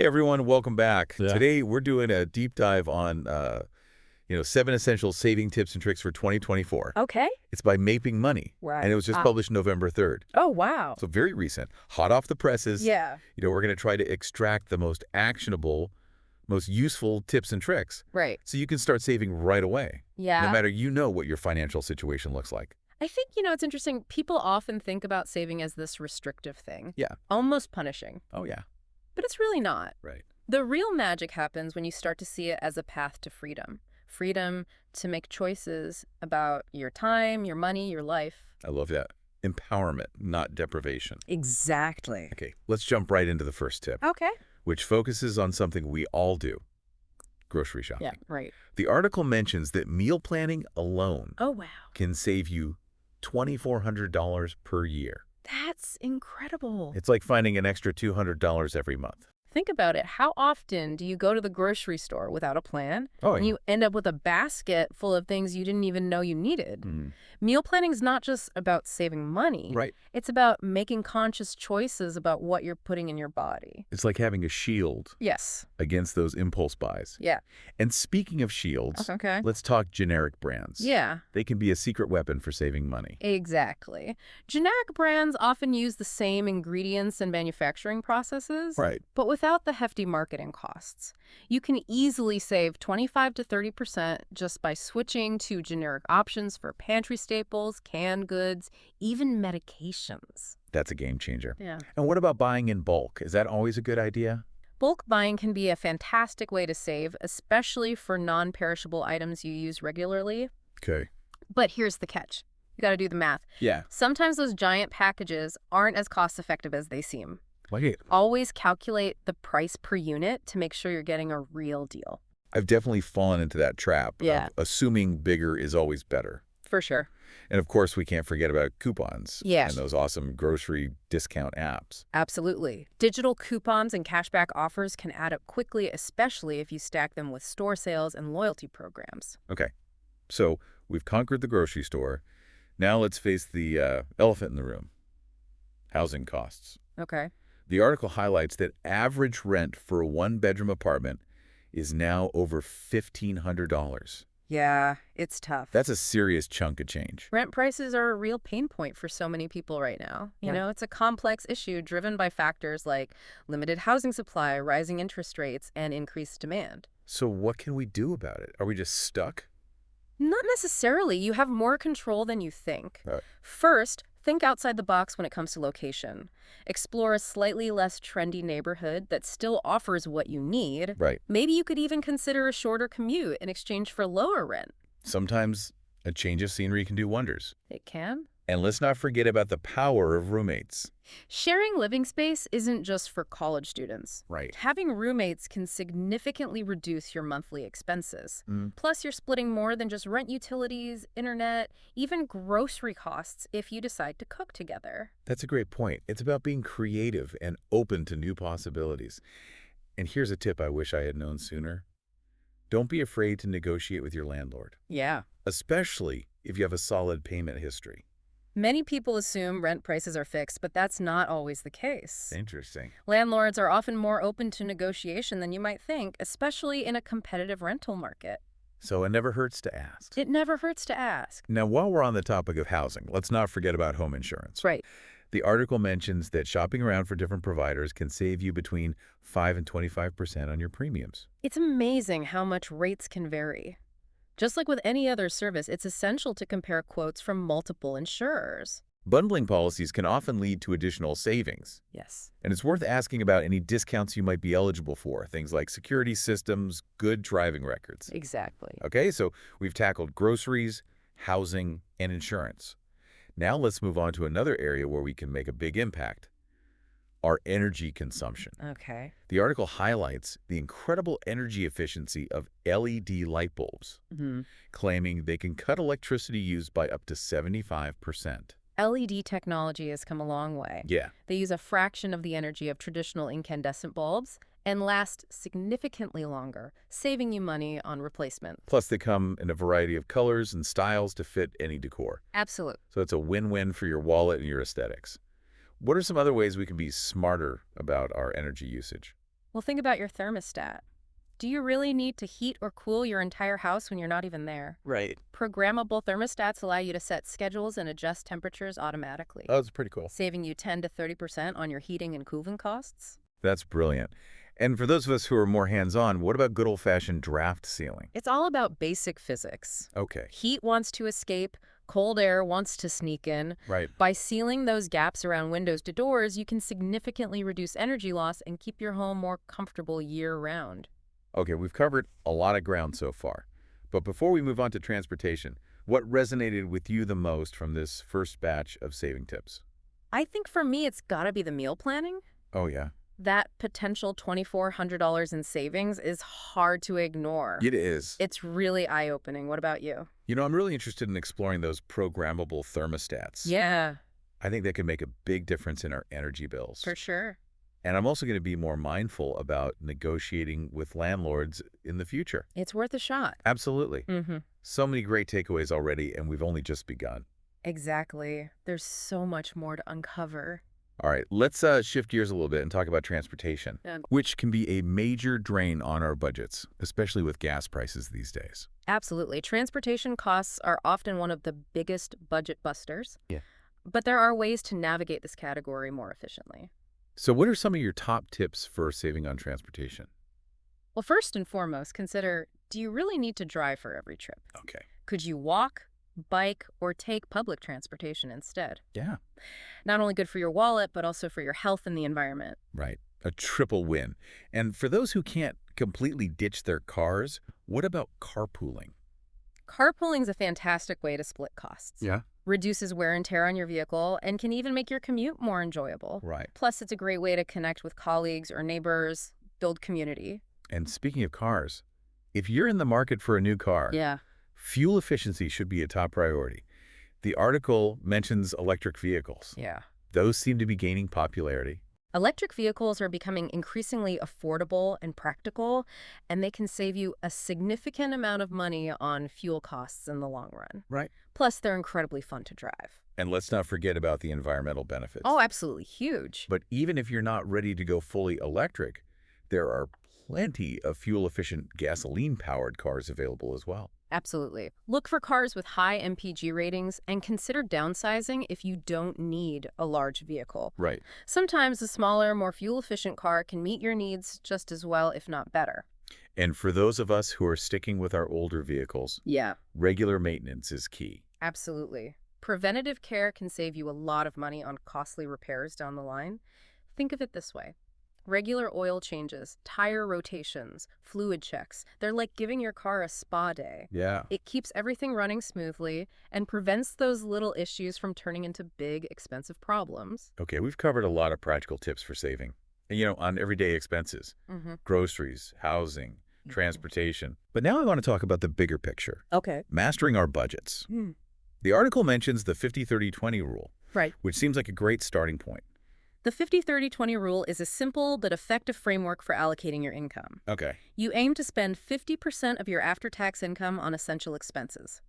Hey everyone, welcome back. Yeah. Today we're doing a deep dive on 7 essential saving tips and tricks for 2024. Okay. It's by Maping Money, Right. and it was just published November 3rd. Oh, wow. So very recent, hot off the presses. Yeah. We're going to try to extract the most actionable, most useful tips and tricks Right. so you can start saving right away. Yeah. No matter what your financial situation looks like. I think, it's interesting. People often think about saving as this restrictive thing. Yeah. Almost punishing. Oh yeah. But it's really not. Right. The real magic happens when you start to see it as a path to freedom. Freedom to make choices about your time, your money, your life. I love that. Empowerment, not deprivation. Exactly. Okay, let's jump right into the first tip. Okay. Which focuses on something we all do, grocery shopping. Yeah, right. The article mentions that meal planning alone Oh, wow. can save you $2,400 per year. That's incredible. It's like finding an extra $200 every month. Think about it. How often do you go to the grocery store without a plan? Oh, And you end up with a basket full of things you didn't even know you needed. Mm. Meal planning is not just about saving money. Right. It's about making conscious choices about what you're putting in your body. It's like having a shield Yes. against those impulse buys. Yeah. And speaking of shields, Okay. let's talk generic brands. Yeah, They can be a secret weapon for saving money. exactly. Generic brands often use the same ingredients and manufacturing processes. Right. But without the hefty marketing costs. You can easily save 25 to 30% just by switching to generic options for pantry staples, canned goods, even medications. That's a game changer. Yeah. And what about buying in bulk? Is that always a good idea? Bulk buying can be a fantastic way to save, especially for non-perishable items you use regularly. Okay. But here's the catch. You got to do the math. Yeah. Sometimes those giant packages aren't as cost-effective as they seem. Like Always calculate the price per unit to make sure you're getting a real deal. I've definitely fallen into that trap Yeah. of assuming bigger is always better. For sure. And of course, we can't forget about coupons Yes. and those awesome grocery discount apps. Absolutely. Digital coupons and cashback offers can add up quickly, especially if you stack them with store sales and loyalty programs. Okay, so we've conquered the grocery store. Now let's face the elephant in the room, housing costs. Okay. The article highlights that average rent for a one-bedroom apartment is now over $1,500. Yeah, it's tough. That's a serious chunk of change. Rent prices are a real pain point for so many people right now. It's a complex issue driven by factors like limited housing supply, rising interest rates, and increased demand. So what can we do about it? Are we just stuck? Not necessarily. You have more control than you think. Right. First, think outside the box when it comes to location. Explore a slightly less trendy neighborhood that still offers what you need. Right. Maybe you could even consider a shorter commute in exchange for lower rent. Sometimes a change of scenery can do wonders. It can. And let's not forget about the power of roommates. Sharing living space isn't just for college students. Right. Having roommates can significantly reduce your monthly expenses. Mm. Plus, you're splitting more than just rent, utilities, internet, even grocery costs if you decide to cook together. That's a great point. It's about being creative and open to new possibilities. And here's a tip I wish I had known sooner. Don't be afraid to negotiate with your landlord, Yeah. especially if you have a solid payment history. Many people assume rent prices are fixed, but that's not always the case. Interesting. Landlords are often more open to negotiation than you might think, especially in a competitive rental market. So it never hurts to ask. It never hurts to ask. Now, while we're on the topic of housing, let's not forget about home insurance. Right. The article mentions that shopping around for different providers can save you between 5 and 25% on your premiums. It's amazing how much rates can vary. Just like with any other service, it's essential to compare quotes from multiple insurers. Bundling policies can often lead to additional savings. Yes. And it's worth asking about any discounts you might be eligible for, things like security systems, good driving records. Exactly. Okay, so we've tackled groceries, housing, and insurance. Now let's move on to another area where we can make a big impact, our energy consumption. Okay. The article highlights the incredible energy efficiency of LED light bulbs, claiming they can cut electricity use by up to 75%. LED technology has come a long way. Yeah. They use a fraction of the energy of traditional incandescent bulbs and last significantly longer, saving you money on replacement. Plus, they come in a variety of colors and styles to fit any decor. Absolute. So it's a win-win for your wallet and your aesthetics. What are some other ways we can be smarter about our energy usage? Well, think about your thermostat. Do you really need to heat or cool your entire house when you're not even there? Right. Programmable thermostats allow you to set schedules and adjust temperatures automatically, Oh, that's pretty cool. saving you 10 to 30% on your heating and cooling costs. That's brilliant. And for those of us who are more hands-on, what about good old-fashioned draft sealing? It's all about basic physics. Okay. Heat wants to escape, cold air wants to sneak in. Right. By sealing those gaps around windows to doors, you can significantly reduce energy loss and keep your home more comfortable year-round. Okay, we've covered a lot of ground so far. But before we move on to transportation, what resonated with you the most from this first batch of saving tips? I think for me, it's gotta be the meal planning. Oh, yeah. That potential $2,400 in savings is hard to ignore. It is. It's really eye-opening. What about you? You know, I'm really interested in exploring those programmable thermostats. Yeah, I think that could make a big difference in our energy bills. for sure. And I'm also going to be more mindful about negotiating with landlords in the future. It's worth a shot. Absolutely. Mm-hmm. So many great takeaways already, and we've only just begun. Exactly. There's so much more to uncover. All right, let's shift gears a little bit and talk about transportation, Yeah. which can be a major drain on our budgets, especially with gas prices these days. Absolutely. Transportation costs are often one of the biggest budget busters. Yeah. But there are ways to navigate this category more efficiently. So what are some of your top tips for saving on transportation? Well, first and foremost, consider, do you really need to drive for every trip? Okay. Could you walk, bike, or take public transportation instead? Yeah. Not only good for your wallet, but also for your health and the environment. Right. A triple win. And for those who can't completely ditch their cars, what about carpooling? Carpooling is a fantastic way to split costs. Yeah. Reduces wear and tear on your vehicle and can even make your commute more enjoyable. Right. Plus, it's a great way to connect with colleagues or neighbors, build community. And speaking of cars, if you're in the market for a new car, Yeah. fuel efficiency should be a top priority. The article mentions electric vehicles. Yeah. Those seem to be gaining popularity. Electric vehicles are becoming increasingly affordable and practical, and they can save you a significant amount of money on fuel costs in the long run. Right. Plus, they're incredibly fun to drive. And let's not forget about the environmental benefits. Oh, absolutely huge. But even if you're not ready to go fully electric, there are plenty of fuel-efficient gasoline-powered cars available as well. Absolutely. Look for cars with high MPG ratings and consider downsizing if you don't need a large vehicle. Right. Sometimes a smaller, more fuel-efficient car can meet your needs just as well, if not better. And for those of us who are sticking with our older vehicles, Yeah. regular maintenance is key. Absolutely. Preventative care can save you a lot of money on costly repairs down the line. Think of it this way. Regular oil changes, tire rotations, fluid checks, they're like giving your car a spa day. Yeah. It keeps everything running smoothly and prevents those little issues from turning into big, expensive problems. Okay, we've covered a lot of practical tips for saving. You know, on everyday expenses, groceries, housing, transportation. But now I want to talk about the bigger picture, Okay. mastering our budgets. The article mentions the 50-30-20 rule, Right. which seems like a great starting point. The 50-30-20 rule is a simple but effective framework for allocating your income. Okay. You aim to spend 50% of your after-tax income on essential expenses,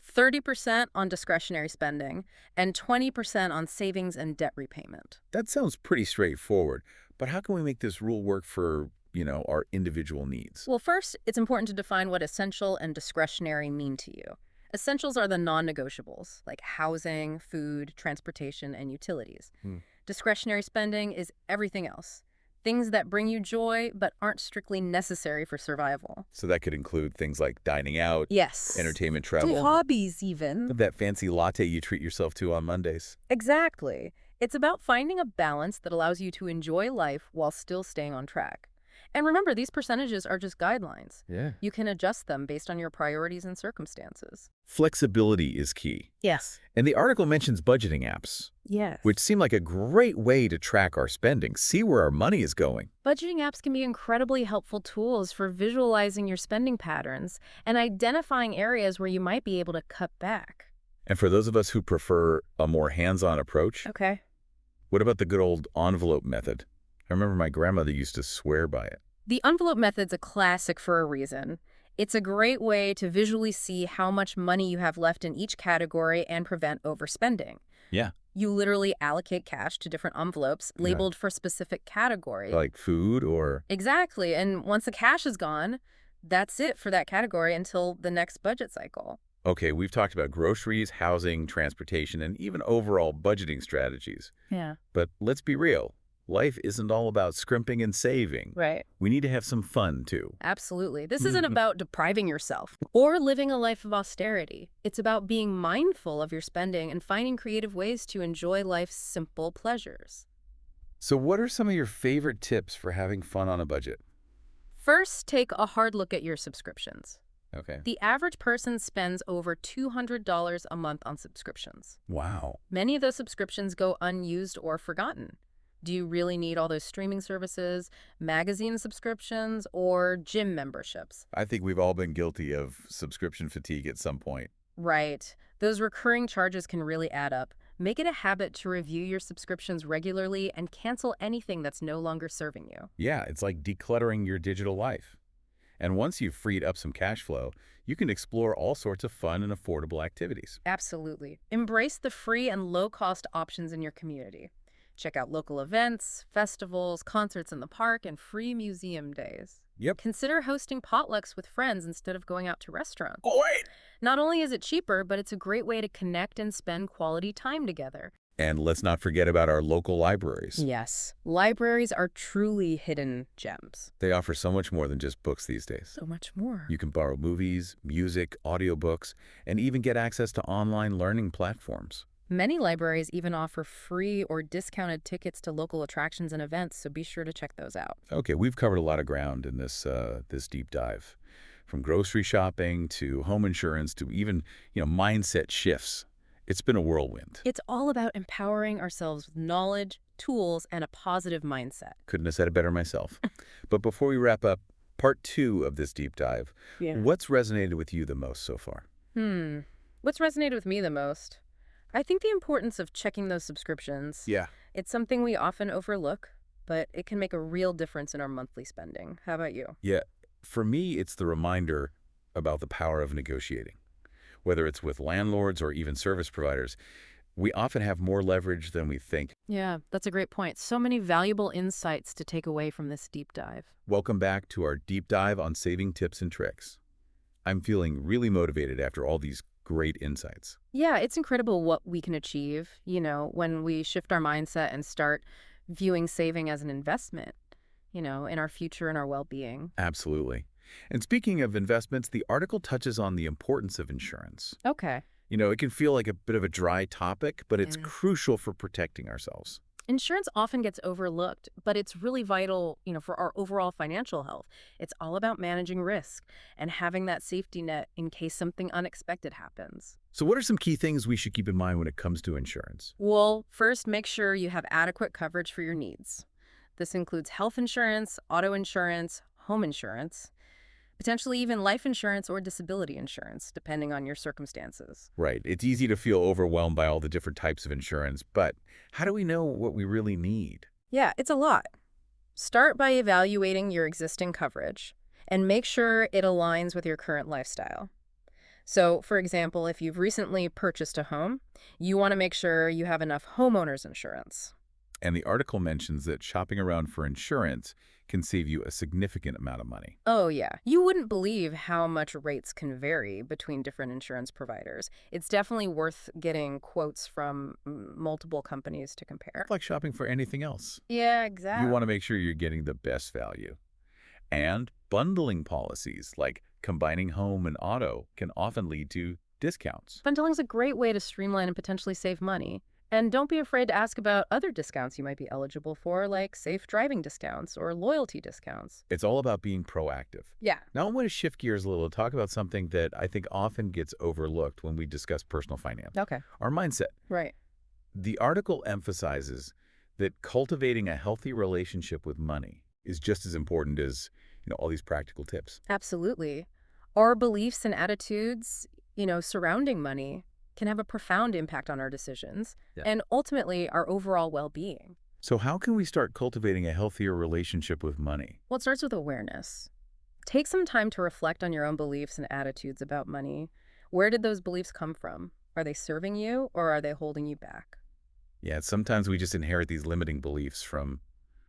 30% on discretionary spending, and 20% on savings and debt repayment. That sounds pretty straightforward, but how can we make this rule work for, our individual needs? Well, first, it's important to define what essential and discretionary mean to you. Essentials are the non-negotiables, like housing, food, transportation, and utilities. Discretionary spending is everything else. Things that bring you joy but aren't strictly necessary for survival. So that could include things like dining out, Yes. entertainment, travel, Hobbies, even. that fancy latte you treat yourself to on Mondays. Exactly. It's about finding a balance that allows you to enjoy life while still staying on track. And remember, these percentages are just guidelines. Yeah. You can adjust them based on your priorities and circumstances. Flexibility is key. Yes. And the article mentions budgeting apps, Yes. which seem like a great way to track our spending, see where our money is going. Budgeting apps can be incredibly helpful tools for visualizing your spending patterns and identifying areas where you might be able to cut back. And for those of us who prefer a more hands-on approach, Okay. what about the good old envelope method? I remember my grandmother used to swear by it. The envelope method's a classic for a reason. It's a great way to visually see how much money you have left in each category and prevent overspending. Yeah. You literally allocate cash to different envelopes Yeah. labeled for specific categories. Like food or... Exactly. And once the cash is gone, that's it for that category until the next budget cycle. Okay, we've talked about groceries, housing, transportation, and even overall budgeting strategies. Yeah. But let's be real. Life isn't all about scrimping and saving. Right. We need to have some fun, too. Absolutely. This isn't about depriving yourself or living a life of austerity. It's about being mindful of your spending and finding creative ways to enjoy life's simple pleasures. So what are some of your favorite tips for having fun on a budget? First, take a hard look at your subscriptions. Okay. The average person spends over $200 a month on subscriptions. Wow. Many of those subscriptions go unused or forgotten. Do you really need all those streaming services, magazine subscriptions, or gym memberships? I think we've all been guilty of subscription fatigue at some point. Right. Those recurring charges can really add up. Make it a habit to review your subscriptions regularly and cancel anything that's no longer serving you. Yeah, it's like decluttering your digital life. And once you've freed up some cash flow, you can explore all sorts of fun and affordable activities. Absolutely. Embrace the free and low-cost options in your community. Check out local events, festivals, concerts in the park, and free museum days. Yep. Consider hosting potlucks with friends instead of going out to restaurants. Oh, wait! Not only is it cheaper, but it's a great way to connect and spend quality time together. And let's not forget about our local libraries. Yes, libraries are truly hidden gems. They offer so much more than just books these days. So much more. You can borrow movies, music, audiobooks, and even get access to online learning platforms. Many libraries even offer free or discounted tickets to local attractions and events, so be sure to check those out. Okay, we've covered a lot of ground in this deep dive, from grocery shopping to home insurance to even, mindset shifts. It's been a whirlwind. It's all about empowering ourselves with knowledge, tools, and a positive mindset. Couldn't have said it better myself. But before we wrap up, part 2 of this deep dive, what's resonated with you the most so far? What's resonated with me the most? I think the importance of checking those subscriptions. Yeah. It's something we often overlook, but it can make a real difference in our monthly spending. How about you? Yeah, for me, it's the reminder about the power of negotiating. Whether it's with landlords or even service providers, we often have more leverage than we think. Yeah, that's a great point. So many valuable insights to take away from this deep dive. Welcome back to our deep dive on saving tips and tricks. I'm feeling really motivated after all these great insights. Yeah, it's incredible what we can achieve, when we shift our mindset and start viewing saving as an investment, in our future and our well-being. Absolutely. And speaking of investments, the article touches on the importance of insurance. Okay. It can feel like a bit of a dry topic, but it's crucial for protecting ourselves. Insurance often gets overlooked, but it's really vital, for our overall financial health. It's all about managing risk and having that safety net in case something unexpected happens. So what are some key things we should keep in mind when it comes to insurance? Well, first, make sure you have adequate coverage for your needs. This includes health insurance, auto insurance, home insurance, potentially even life insurance or disability insurance, depending on your circumstances. Right. It's easy to feel overwhelmed by all the different types of insurance, but how do we know what we really need? Yeah, it's a lot. Start by evaluating your existing coverage and make sure it aligns with your current lifestyle. So, for example, if you've recently purchased a home, you want to make sure you have enough homeowners insurance. And the article mentions that shopping around for insurance can save you a significant amount of money. Oh, yeah. You wouldn't believe how much rates can vary between different insurance providers. It's definitely worth getting quotes from multiple companies to compare. It's like shopping for anything else. Yeah, exactly. You want to make sure you're getting the best value. And bundling policies like combining home and auto can often lead to discounts. Bundling is a great way to streamline and potentially save money. And don't be afraid to ask about other discounts you might be eligible for, like safe driving discounts or loyalty discounts. It's all about being proactive. Yeah. Now I want to shift gears a little to talk about something that I think often gets overlooked when we discuss personal finance. Okay. Our mindset. Right. The article emphasizes that cultivating a healthy relationship with money is just as important as, all these practical tips. Absolutely. Our beliefs and attitudes, surrounding money can have a profound impact on our decisions and ultimately our overall well-being. So how can we start cultivating a healthier relationship with money? Well, it starts with awareness. Take some time to reflect on your own beliefs and attitudes about money. Where did those beliefs come from? Are they serving you or are they holding you back? Yeah, sometimes we just inherit these limiting beliefs from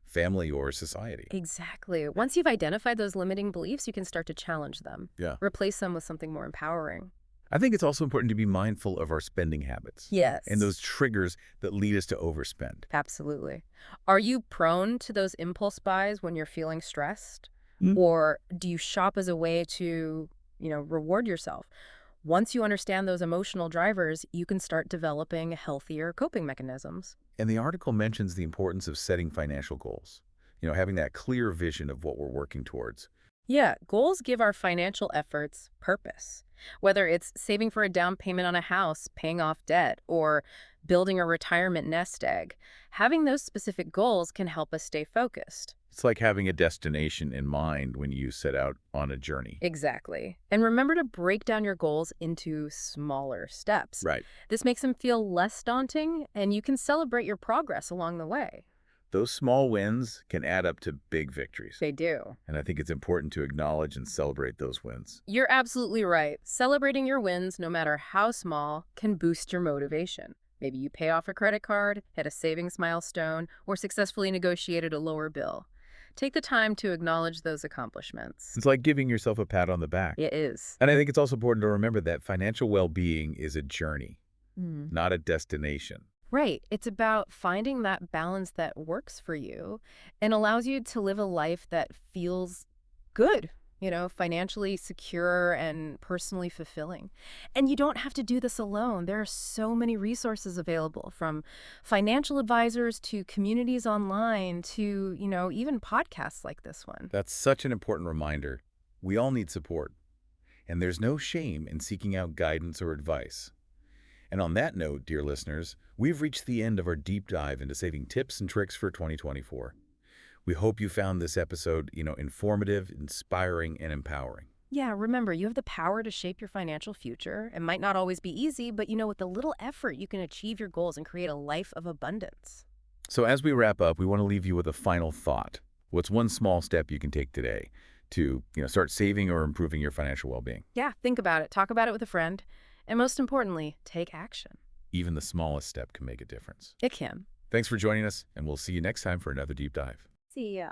family or society. Exactly. Once you've identified those limiting beliefs, you can start to challenge them. Yeah. Replace them with something more empowering. I think it's also important to be mindful of our spending habits and Yes. those triggers that lead us to overspend. Absolutely. Are you prone to those impulse buys when you're feeling stressed? Mm. Or do you shop as a way to, reward yourself? Once you understand those emotional drivers, you can start developing healthier coping mechanisms. And the article mentions the importance of setting financial goals, having that clear vision of what we're working towards. Yeah, goals give our financial efforts purpose. Whether it's saving for a down payment on a house, paying off debt, or building a retirement nest egg, having those specific goals can help us stay focused. It's like having a destination in mind when you set out on a journey. Exactly. And remember to break down your goals into smaller steps. Right. This makes them feel less daunting, and you can celebrate your progress along the way. Those small wins can add up to big victories. They do. And I think it's important to acknowledge and celebrate those wins. You're absolutely right. Celebrating your wins, no matter how small, can boost your motivation. Maybe you pay off a credit card, hit a savings milestone, or successfully negotiated a lower bill. Take the time to acknowledge those accomplishments. It's like giving yourself a pat on the back. It is. And I think it's also important to remember that financial well-being is a journey, Mm. not a destination. Right. It's about finding that balance that works for you and allows you to live a life that feels good, financially secure and personally fulfilling. And you don't have to do this alone. There are so many resources available, from financial advisors to communities online to, even podcasts like this one. That's such an important reminder. We all need support, and there's no shame in seeking out guidance or advice. And on that note, dear listeners, we've reached the end of our deep dive into saving tips and tricks for 2024. We hope you found this episode, informative, inspiring, and empowering. Yeah, remember, you have the power to shape your financial future. It might not always be easy, but with a little effort, you can achieve your goals and create a life of abundance. So as we wrap up, we want to leave you with a final thought. What's one small step you can take today to, start saving or improving your financial well-being? Yeah, think about it. Talk about it with a friend. And most importantly, take action. Even the smallest step can make a difference. It can. Thanks for joining us, and we'll see you next time for another deep dive. See ya.